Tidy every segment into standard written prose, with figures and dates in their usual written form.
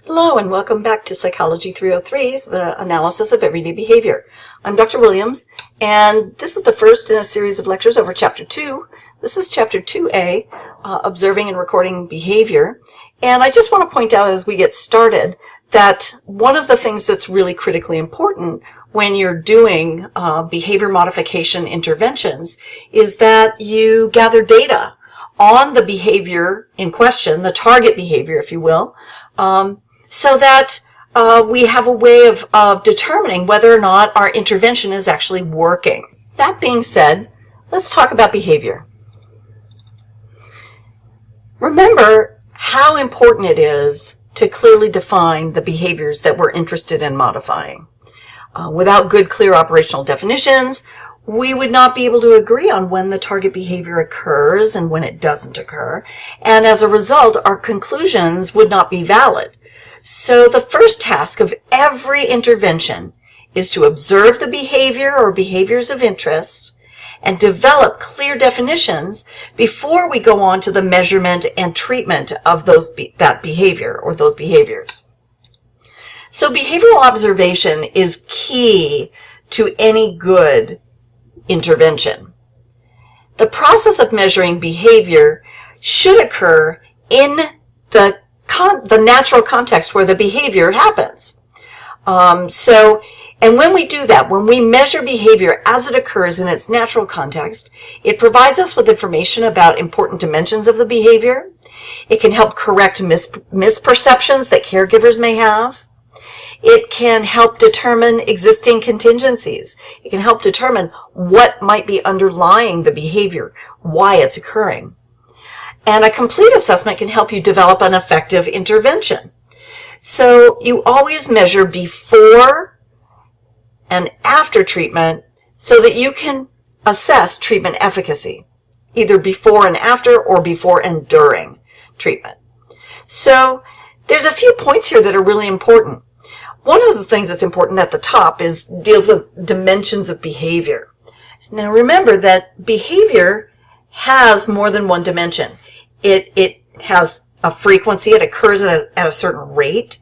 Hello and welcome back to Psychology 303, the analysis of everyday behavior. I'm Dr. Williams, and this is the first in a series of lectures over Chapter 2. This is Chapter 2A, Observing and Recording Behavior. And I just want to point out as we get started that one of the things that's really critically important when you're doing behavior modification interventions is that you gather data on the behavior in question, the target behavior, if you will, so that we have a way of determining whether or not our intervention is actually working. That being said, let's talk about behavior. Remember how important it is to clearly define the behaviors that we're interested in modifying. Without good, clear operational definitions, we would not be able to agree on when the target behavior occurs and when it doesn't occur. And as a result, our conclusions would not be valid. So the first task of every intervention is to observe the behavior or behaviors of interest and develop clear definitions before we go on to the measurement and treatment of that behavior or those behaviors. So behavioral observation is key to any good intervention. The process of measuring behavior should occur in the natural context where the behavior happens. And when we do that, when we measure behavior as it occurs in its natural context, it provides us with information about important dimensions of the behavior. It can help correct misperceptions that caregivers may have. It can help determine existing contingencies. It can help determine what might be underlying the behavior, why it's occurring. And a complete assessment can help you develop an effective intervention. So you always measure before and after treatment so that you can assess treatment efficacy, either before and after or before and during treatment. So there's a few points here that are really important. One of the things that's important at the top deals with dimensions of behavior. Now remember that behavior has more than one dimension. It has a frequency. It occurs at a certain rate.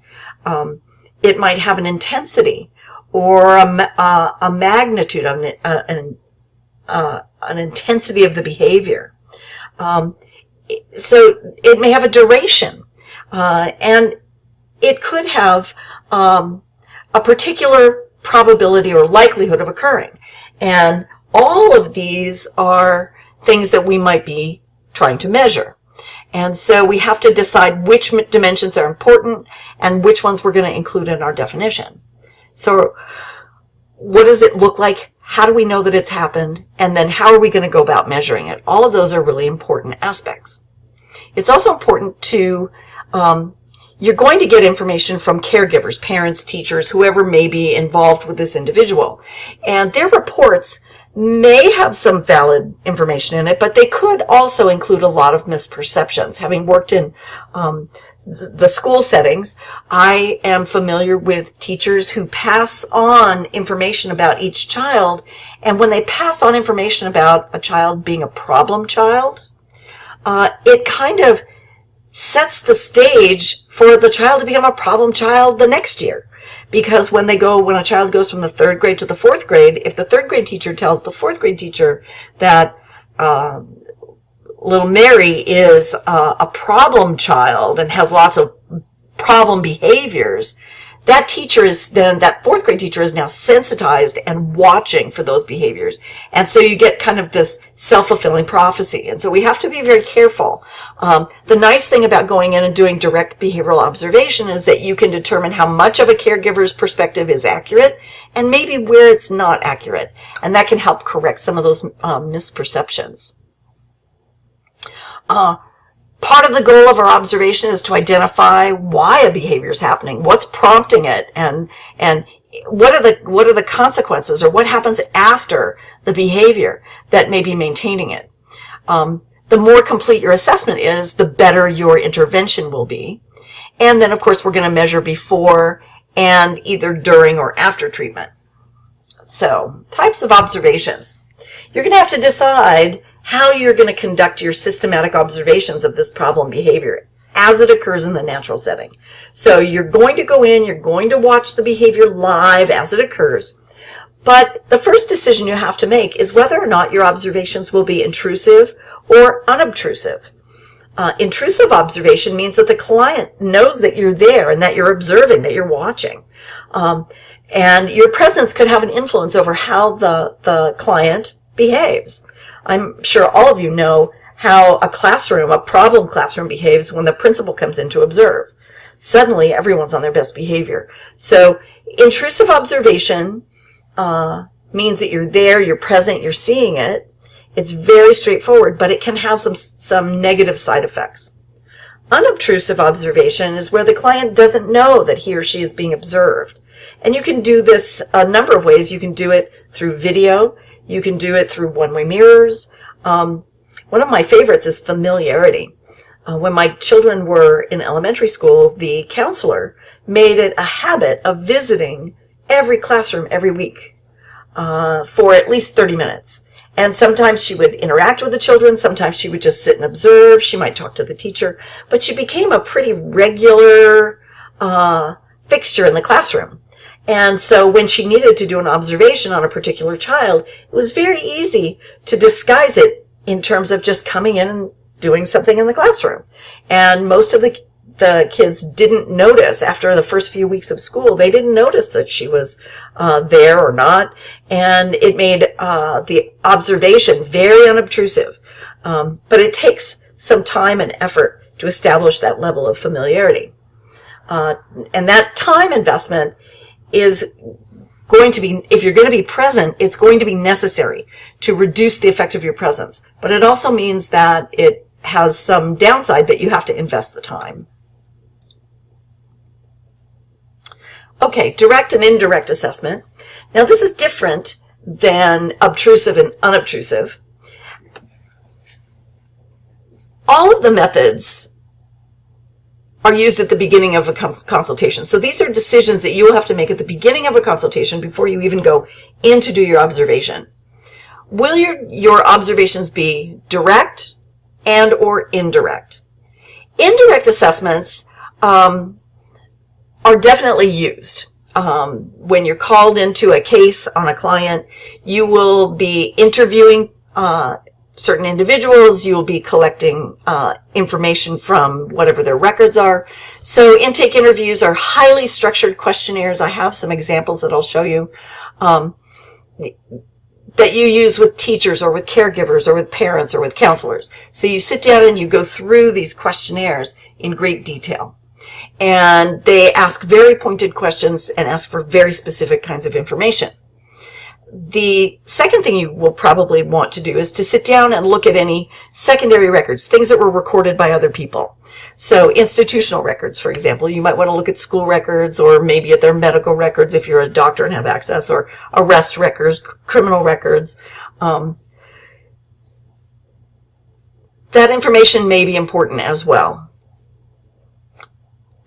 It might have an intensity or a magnitude, an intensity of the behavior. So it may have a duration, and it could have a particular probability or likelihood of occurring. And all of these are things that we might be trying to measure. And so we have to decide which dimensions are important and which ones we're going to include in our definition. So what does it look like? How do we know that it's happened? And then how are we going to go about measuring it? All of those are really important aspects. It's also important to, you're going to get information from caregivers, parents, teachers, whoever may be involved with this individual. And their reports may have some valid information in it, but they could also include a lot of misperceptions. Having worked in the school settings, I am familiar with teachers who pass on information about each child, and when they pass on information about a child being a problem child, it kind of sets the stage for the child to become a problem child the next year. Because when a child goes from the third grade to the fourth grade, if the third grade teacher tells the fourth grade teacher that little Mary is a problem child and has lots of problem behaviors, that fourth grade teacher is now sensitized and watching for those behaviors. And so you get kind of this self-fulfilling prophecy. And so we have to be very careful. The nice thing about going in and doing direct behavioral observation is that you can determine how much of a caregiver's perspective is accurate and maybe where it's not accurate. And that can help correct some of those misperceptions. Part of the goal of our observation is to identify why a behavior is happening, what's prompting it, and what are the consequences, or what happens after the behavior that may be maintaining it. The more complete your assessment is, the better your intervention will be. And then, of course, we're going to measure before and either during or after treatment. So, types of observations. You're going to have to decide how you're going to conduct your systematic observations of this problem behavior. as it occurs in the natural setting. So you're going to go in, you're going to watch the behavior live as it occurs. But the first decision you have to make is whether or not your observations will be intrusive or unobtrusive. Intrusive observation means that the client knows that you're there and that you're observing, that you're watching. And your presence could have an influence over how the client behaves. I'm sure all of you know how a classroom, a problem classroom, behaves when the principal comes in to observe. Suddenly, everyone's on their best behavior. So intrusive observation means that you're there, you're present, you're seeing it. It's very straightforward, but it can have some negative side effects. Unobtrusive observation is where the client doesn't know that he or she is being observed. And you can do this a number of ways. You can do it through video. You can do it through one-way mirrors. One of my favorites is familiarity. When my children were in elementary school, the counselor made it a habit of visiting every classroom every week for at least 30 minutes. And sometimes she would interact with the children. Sometimes she would just sit and observe. She might talk to the teacher. But she became a pretty regular fixture in the classroom. And so when she needed to do an observation on a particular child, it was very easy to disguise it in terms of just coming in and doing something in the classroom. And most of the kids didn't notice after the first few weeks of school. They didn't notice that she was there or not. And it made the observation very unobtrusive. But it takes some time and effort to establish that level of familiarity. And that time investment is going to be, if you're going to be present, it's going to be necessary to reduce the effect of your presence. But it also means that it has some downside that you have to invest the time. Okay, direct and indirect assessment. Now this is different than obtrusive and unobtrusive. All of the methods are used at the beginning of a consultation. So these are decisions that you will have to make at the beginning of a consultation before you even go in to do your observation. Will your observations be direct and or indirect? Indirect assessments are definitely used. When you're called into a case on a client, you will be interviewing certain individuals. You will be collecting information from whatever their records are. So intake interviews are highly structured questionnaires. I have some examples that I'll show you that you use with teachers or with caregivers or with parents or with counselors. So you sit down and you go through these questionnaires in great detail. And they ask very pointed questions and ask for very specific kinds of information. The second thing you will probably want to do is to sit down and look at any secondary records, things that were recorded by other people. So institutional records, for example, you might want to look at school records or maybe at their medical records if you're a doctor and have access, or arrest records, criminal records. That information may be important as well.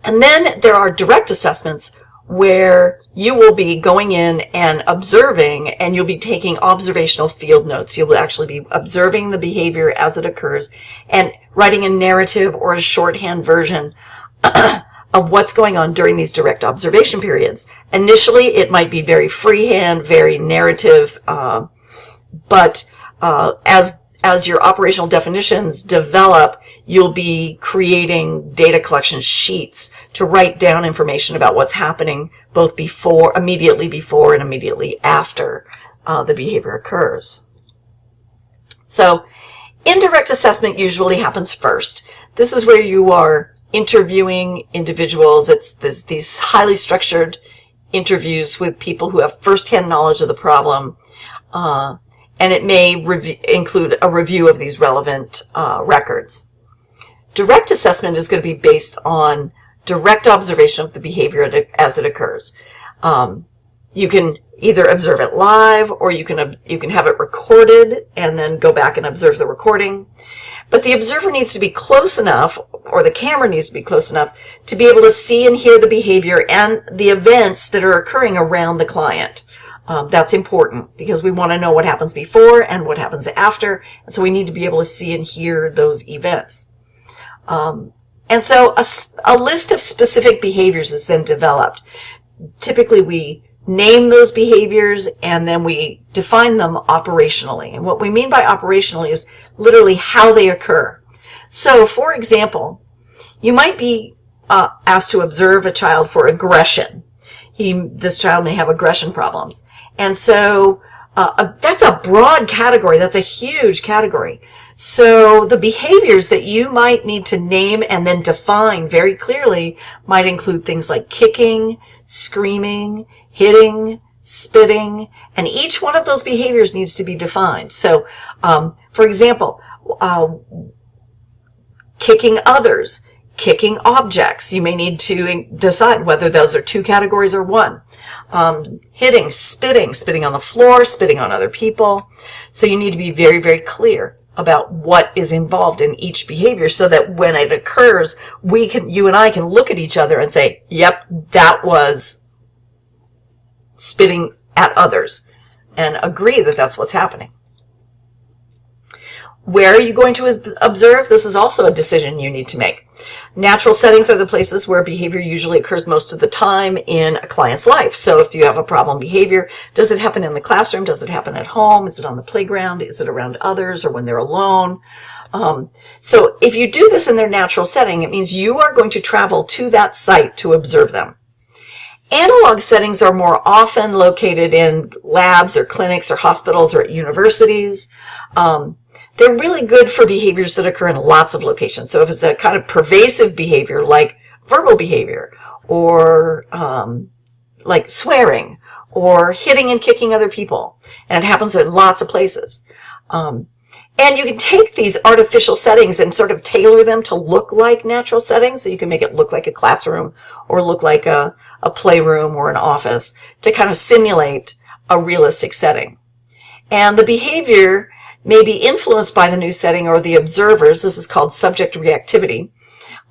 And then there are direct assessments where you will be going in and observing, and you'll be taking observational field notes. You'll actually be observing the behavior as it occurs and writing a narrative or a shorthand version of what's going on during these direct observation periods. Initially, it might be very freehand, very narrative, but as your operational definitions develop, you'll be creating data collection sheets to write down information about what's happening both immediately before and immediately after the behavior occurs. So indirect assessment usually happens first. This is where you are interviewing individuals. It's these highly structured interviews with people who have firsthand knowledge of the problem. And it may include a review of these relevant records. Direct assessment is going to be based on direct observation of the behavior as it occurs. You can either observe it live, or you can have it recorded and then go back and observe the recording. But the observer needs to be close enough, or the camera needs to be close enough, to be able to see and hear the behavior and the events that are occurring around the client. That's important because we want to know what happens before and what happens after. And so we need to be able to see and hear those events. And so a list of specific behaviors is then developed. Typically, we name those behaviors and then we define them operationally. And what we mean by operationally is literally how they occur. So, for example, you might be asked to observe a child for aggression. This child may have aggression problems. And so that's a broad category. That's a huge category. So the behaviors that you might need to name and then define very clearly might include things like kicking, screaming, hitting, spitting, and each one of those behaviors needs to be defined. So, for example, kicking others, kicking objects. You may need to decide whether those are two categories or one. Hitting, spitting on the floor, spitting on other people. So you need to be very, very clear about what is involved in each behavior so that when it occurs, you and I can look at each other and say, yep, that was spitting at others, and agree that that's what's happening. Where are you going to observe? This is also a decision you need to make. Natural settings are the places where behavior usually occurs most of the time in a client's life. So if you have a problem behavior, does it happen in the classroom? Does it happen at home? Is it on the playground? Is it around others or when they're alone? So if you do this in their natural setting, it means you are going to travel to that site to observe them. Analog settings are more often located in labs or clinics or hospitals or at universities. They're really good for behaviors that occur in lots of locations. So if it's a kind of pervasive behavior like verbal behavior or like swearing or hitting and kicking other people, and it happens in lots of places. And you can take these artificial settings and sort of tailor them to look like natural settings. So you can make it look like a classroom or look like a playroom or an office to kind of simulate a realistic setting. And the behavior may be influenced by the new setting or the observers. This is called subject reactivity,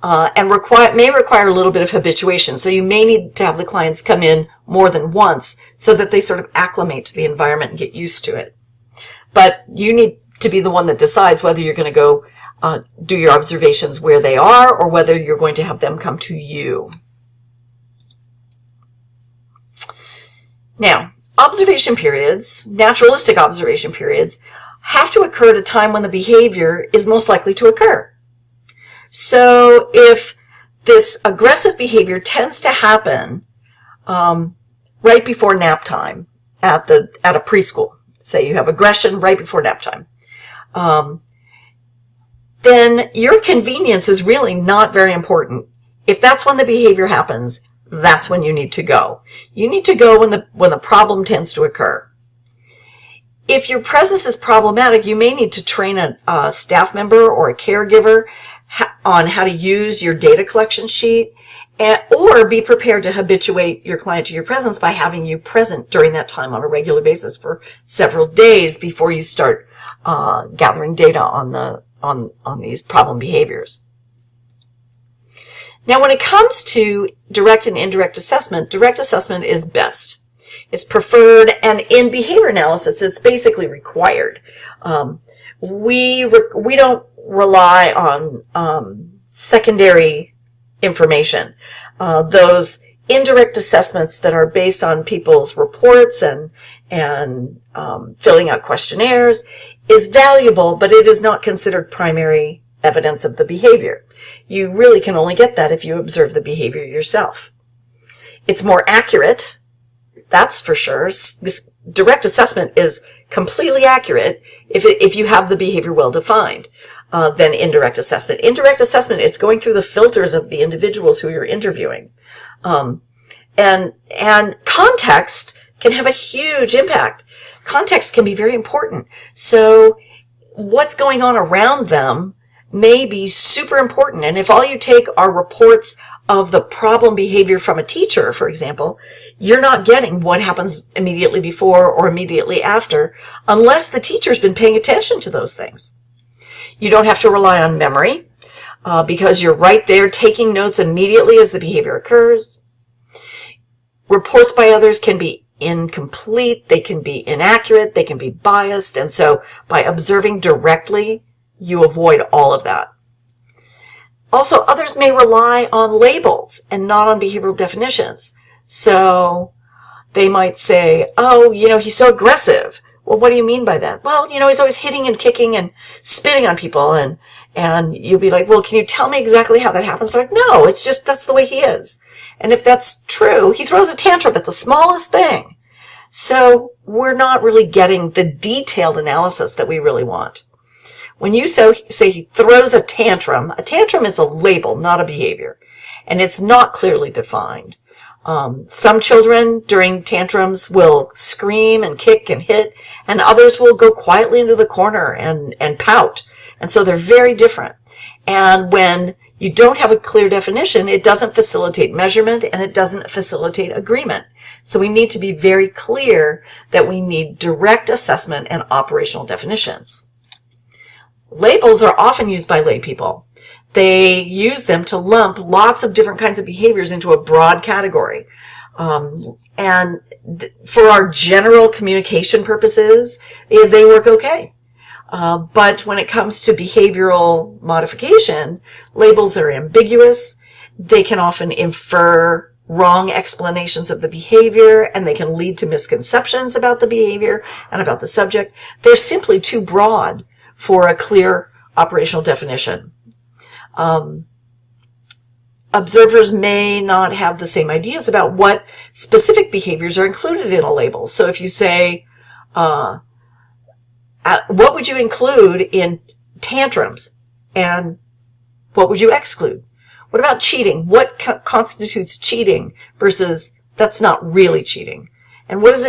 and may require a little bit of habituation. So you may need to have the clients come in more than once so that they sort of acclimate to the environment and get used to it. But you need to be the one that decides whether you're going to go do your observations where they are or whether you're going to have them come to you. Now, observation periods, naturalistic observation periods, have to occur at a time when the behavior is most likely to occur. So if this aggressive behavior tends to happen right before nap time at a preschool, say you have aggression right before nap time, then your convenience is really not very important. If that's when the behavior happens, that's when you need to go. You need to go when the problem tends to occur. If your presence is problematic, you may need to train a staff member or a caregiver on how to use your data collection sheet, or be prepared to habituate your client to your presence by having you present during that time on a regular basis for several days before you start gathering data on these problem behaviors. Now, when it comes to direct and indirect assessment, direct assessment is best. It's preferred, and in behavior analysis, it's basically required. We don't rely on secondary information. Those indirect assessments that are based on people's reports and filling out questionnaires is valuable, but it is not considered primary evidence of the behavior. You really can only get that if you observe the behavior yourself. It's more accurate, that's for sure. Direct assessment is completely accurate if you have the behavior well defined than indirect assessment. Indirect assessment, it's going through the filters of the individuals who you're interviewing. And context can have a huge impact. Context can be very important. So what's going on around them may be super important. And if all you take are reports of the problem behavior from a teacher, for example, you're not getting what happens immediately before or immediately after unless the teacher's been paying attention to those things. You don't have to rely on memory because you're right there taking notes immediately as the behavior occurs. Reports by others can be incomplete, they can be inaccurate, they can be biased, and so by observing directly, you avoid all of that. Also, others may rely on labels and not on behavioral definitions. So they might say, oh, he's so aggressive. Well, what do you mean by that? Well, he's always hitting and kicking and spitting on people. And you'll be like, well, can you tell me exactly how that happens? They're like, no, it's just, that's the way he is. And if that's true, he throws a tantrum at the smallest thing. So we're not really getting the detailed analysis that we really want. When you say he throws a tantrum is a label, not a behavior. And it's not clearly defined. Some children during tantrums will scream and kick and hit, and others will go quietly into the corner and pout. And so they're very different. And when you don't have a clear definition, it doesn't facilitate measurement and it doesn't facilitate agreement. So we need to be very clear that we need direct assessment and operational definitions. Labels are often used by lay people. They use them to lump lots of different kinds of behaviors into a broad category. And for our general communication purposes, they work okay. But when it comes to behavioral modification, labels are ambiguous. They can often infer wrong explanations of the behavior, and they can lead to misconceptions about the behavior and about the subject. They're simply too broad for a clear operational definition. Observers may not have the same ideas about what specific behaviors are included in a label. So if you say, what would you include in tantrums and what would you exclude? What about cheating? What constitutes cheating versus that's not really cheating? And what does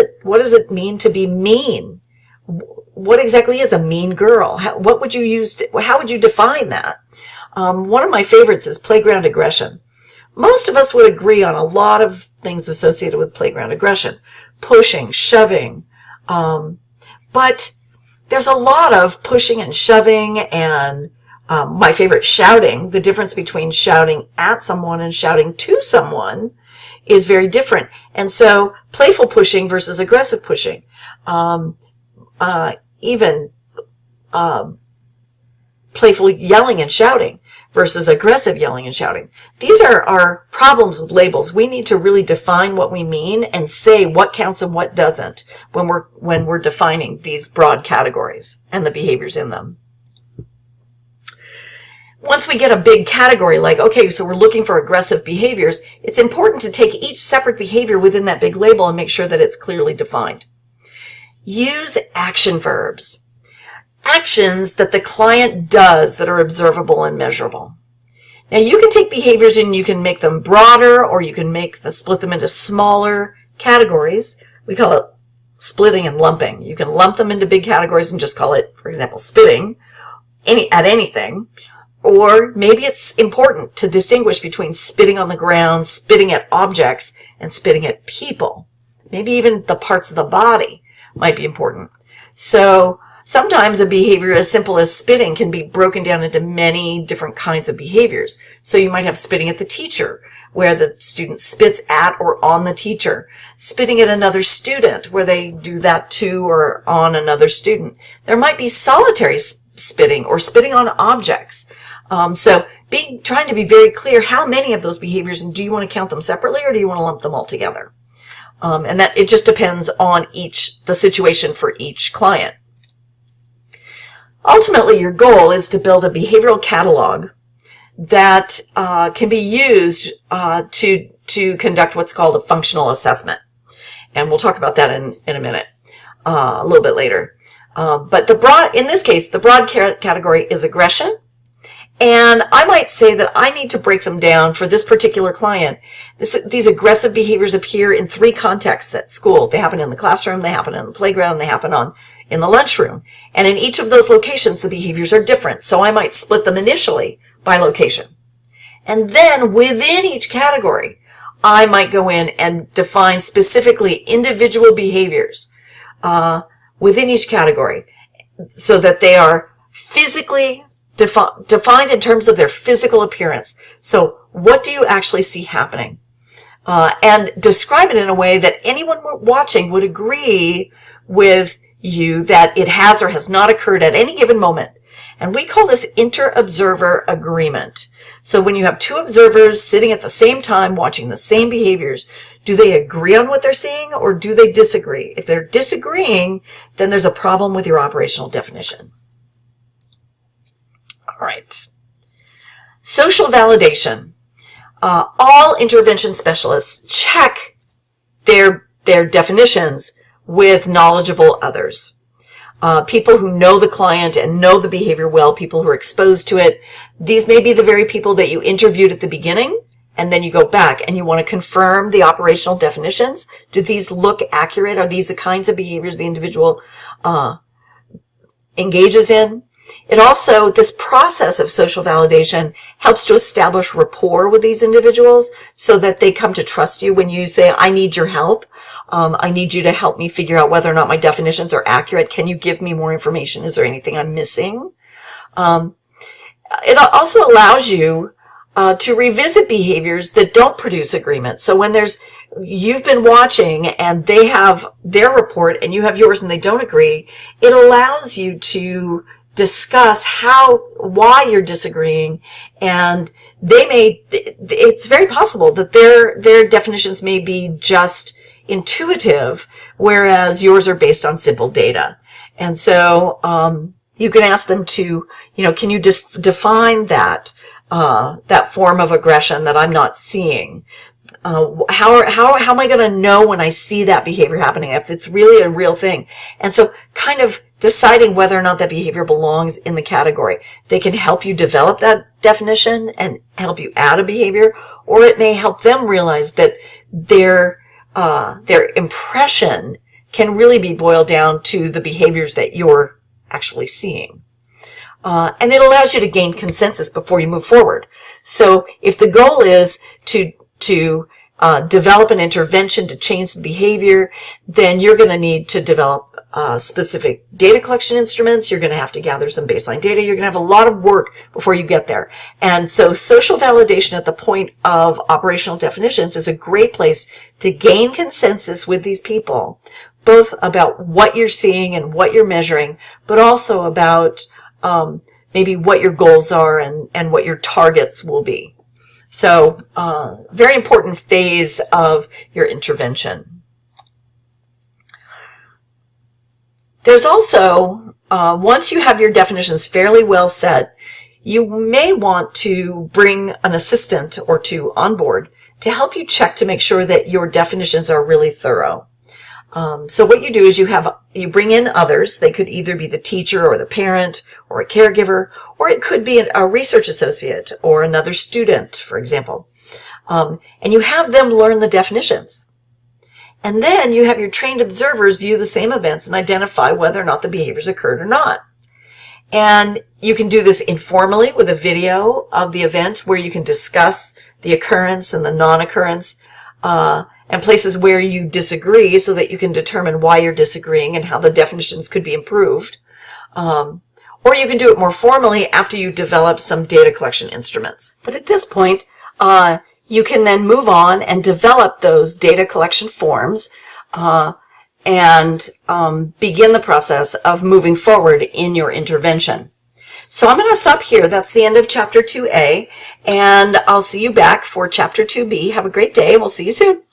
it mean to be mean? What exactly is a mean girl? How would you define that? One of my favorites is playground aggression. Most of us would agree on a lot of things associated with playground aggression. Pushing, shoving. But there's a lot of pushing and shoving and my favorite, shouting. The difference between shouting at someone and shouting to someone is very different. And so playful pushing versus aggressive pushing. Even playful yelling and shouting versus aggressive yelling and shouting. These are our problems with labels. We need to really define what we mean and say what counts and what doesn't when we're defining these broad categories and the behaviors in them. Once we get a big category like, okay, so we're looking for aggressive behaviors, it's important to take each separate behavior within that big label and make sure that it's clearly defined. Use action verbs. Actions that the client does that are observable and measurable. Now you can take behaviors and you can make them broader, or you can split them into smaller categories. We call it splitting and lumping. You can lump them into big categories and just call it, for example, spitting at anything. Or maybe it's important to distinguish between spitting on the ground, spitting at objects, and spitting at people. Maybe even the parts of the body might be important. So sometimes a behavior as simple as spitting can be broken down into many different kinds of behaviors. So you might have spitting at the teacher, where the student spits at or on the teacher. Spitting at another student, where they do that to or on another student. There might be solitary spitting or spitting on objects. So trying to be very clear how many of those behaviors, and do you want to count them separately or do you want to lump them all together? And that it just depends on the situation for each client. Ultimately, your goal is to build a behavioral catalog that can be used to conduct what's called a functional assessment. And we'll talk about that in a minute, a little bit later. But in this case, the broad category is aggression. And I might say that I need to break them down for this particular client. These aggressive behaviors appear in 3 contexts at school. They happen in the classroom, they happen in the playground, they happen in the lunchroom. And in each of those locations, the behaviors are different. So I might split them initially by location. And then within each category, I might go in and define specifically individual behaviors within each category so that they are physically defined in terms of their physical appearance. So what do you actually see happening? And describe it in a way that anyone watching would agree with you that it has or has not occurred at any given moment. And we call this inter-observer agreement. So when you have two observers sitting at the same time watching the same behaviors, do they agree on what they're seeing or do they disagree? If they're disagreeing, then there's a problem with your operational definition. All right. Social validation. All intervention specialists check their definitions with knowledgeable others. People who know the client and know the behavior well, people who are exposed to it. These may be the very people that you interviewed at the beginning, and then you go back and you want to confirm the operational definitions. Do these look accurate? Are these the kinds of behaviors the individual engages in? It also, this process of social validation helps to establish rapport with these individuals so that they come to trust you when you say, I need your help. I need you to help me figure out whether or not my definitions are accurate. Can you give me more information? Is there anything I'm missing? It also allows you to revisit behaviors that don't produce agreement. So when you've been watching and they have their report and you have yours and they don't agree, it allows you to discuss why you're disagreeing, and it's very possible that their definitions may be just intuitive, whereas yours are based on simple data. And so, you can ask them to, can you just define that form of aggression that I'm not seeing? How am I going to know when I see that behavior happening, if it's really a real thing? And so kind of deciding whether or not that behavior belongs in the category. They can help you develop that definition and help you add a behavior, or it may help them realize that their impression can really be boiled down to the behaviors that you're actually seeing. And it allows you to gain consensus before you move forward. So if the goal is to develop an intervention to change the behavior, then you're going to need to develop specific data collection instruments. You're going to have to gather some baseline data. You're going to have a lot of work before you get there. And so social validation at the point of operational definitions is a great place to gain consensus with these people, both about what you're seeing and what you're measuring, but also about maybe what your goals are and what your targets will be. So, very important phase of your intervention. There's also, once you have your definitions fairly well set, you may want to bring an assistant or two on board to help you check to make sure that your definitions are really thorough. So what you do is you bring in others. They could either be the teacher or the parent or a caregiver, or it could be a research associate or another student, for example. And you have them learn the definitions. And then you have your trained observers view the same events and identify whether or not the behaviors occurred or not. And you can do this informally with a video of the event where you can discuss the occurrence and the non-occurrence, and places where you disagree so that you can determine why you're disagreeing and how the definitions could be improved. Or you can do it more formally after you develop some data collection instruments. But at this point, you can then move on and develop those data collection forms and begin the process of moving forward in your intervention. So I'm going to stop here. That's the end of Chapter 2A, and I'll see you back for Chapter 2B. Have a great day, and we'll see you soon.